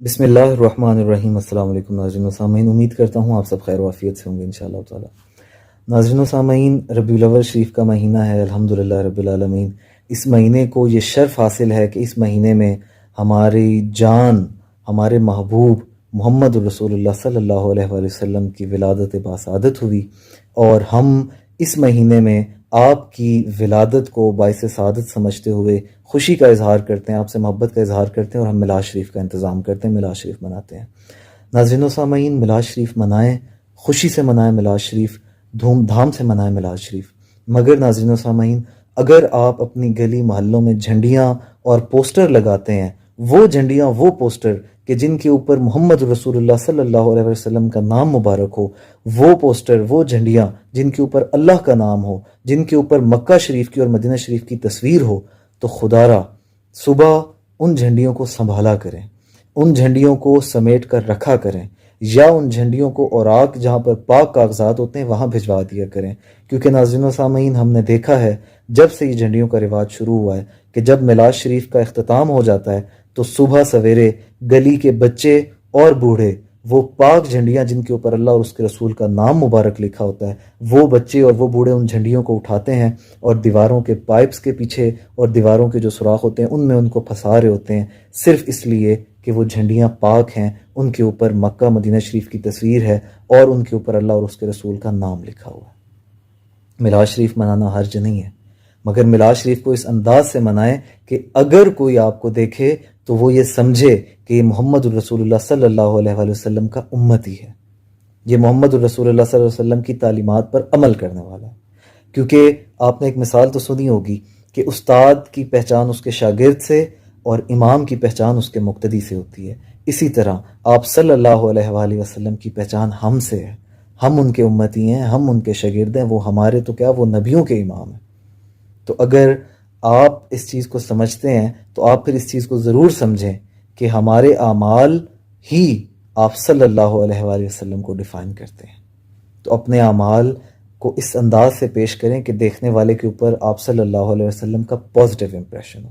بسم اللہ الرحمن الرحیم۔ السلام علیکم ناظرین و سامعین، امید کرتا ہوں آپ سب خیر و عافیت سے ہوں گے انشاءاللہ تعالی۔ ناظرین و سامعین، ربیع الاول شریف کا مہینہ ہے، الحمدللہ رب العالمین۔ اس مہینے کو یہ شرف حاصل ہے کہ اس مہینے میں ہماری جان، ہمارے محبوب محمد الرسول اللہ صلی اللہ علیہ وآلہ وسلم کی ولادت باسعادت ہوئی، اور ہم اس مہینے میں آپ کی ولادت کو باعث سعادت سمجھتے ہوئے خوشی کا اظہار کرتے ہیں، آپ سے محبت کا اظہار کرتے ہیں، اور ہم میلاد شریف کا انتظام کرتے ہیں، میلاد شریف مناتے ہیں۔ ناظرین و سامعین، میلاد شریف منائیں، خوشی سے منائیں میلاد شریف، دھوم دھام سے منائیں میلاد شریف۔ مگر ناظرین و سامعین، اگر آپ اپنی گلی محلوں میں جھنڈیاں اور پوسٹر لگاتے ہیں، وہ جھنڈیاں، وہ پوسٹر کہ جن کے اوپر محمد رسول اللہ صلی اللہ علیہ وسلم کا نام مبارک ہو، وہ پوسٹر، وہ جھنڈیاں جن کے اوپر اللہ کا نام ہو، جن کے اوپر مکہ شریف کی اور مدینہ شریف کی تصویر ہو، تو خدا را صبح ان جھنڈیوں کو سنبھالا کریں، ان جھنڈیوں کو سمیٹ کر رکھا کریں، یا ان جھنڈیوں کو اوراق جہاں پر پاک کاغذات ہوتے ہیں وہاں بھجوا دیا کریں۔ کیونکہ ناظرین و سامعین، ہم نے دیکھا ہے جب سے یہ جھنڈیوں کا رواج شروع ہوا ہے کہ جب میلاد شریف کا اختتام ہو جاتا ہے تو صبح سویرے گلی کے بچے اور بوڑھے وہ پاک جھنڈیاں جن کے اوپر اللہ اور اس کے رسول کا نام مبارک لکھا ہوتا ہے، وہ بچے اور وہ بوڑھے ان جھنڈیوں کو اٹھاتے ہیں اور دیواروں کے پائپس کے پیچھے اور دیواروں کے جو سوراخ ہوتے ہیں ان میں ان کو پھنسا رہے ہوتے ہیں، صرف اس لیے کہ وہ جھنڈیاں پاک ہیں، ان کے اوپر مکہ مدینہ شریف کی تصویر ہے اور ان کے اوپر اللہ اور اس کے رسول کا نام لکھا ہوا ہے۔ میلاد شریف منانا حرج نہیں ہے، مگر میلاد شریف کو اس انداز سے منائیں کہ اگر کوئی آپ کو دیکھے تو وہ یہ سمجھے کہ یہ محمد الرسول اللہ صلی اللہ علیہ وآلہ وسلم کا امتی ہے، یہ محمد الرسول اللہ صلی اللہ علیہ وسلم کی تعلیمات پر عمل کرنے والا ہے۔ کیونکہ آپ نے ایک مثال تو سنی ہوگی کہ استاد کی پہچان اس کے شاگرد سے اور امام کی پہچان اس کے مقتدی سے ہوتی ہے، اسی طرح آپ صلی اللہ علیہ وآلہ وسلم کی پہچان ہم سے ہے، ہم ان کے امتی ہیں، ہم ان کے شاگرد ہیں، وہ ہمارے تو کیا، وہ نبیوں کے امام ہیں۔ تو اگر آپ اس چیز کو سمجھتے ہیں تو آپ پھر اس چیز کو ضرور سمجھیں کہ ہمارے اعمال ہی آپ صلی اللہ علیہ وآلہ وسلم کو ڈیفائن کرتے ہیں۔ تو اپنے اعمال کو اس انداز سے پیش کریں کہ دیکھنے والے کے اوپر آپ صلی اللہ علیہ وسلم کا پازیٹیو امپریشن ہو۔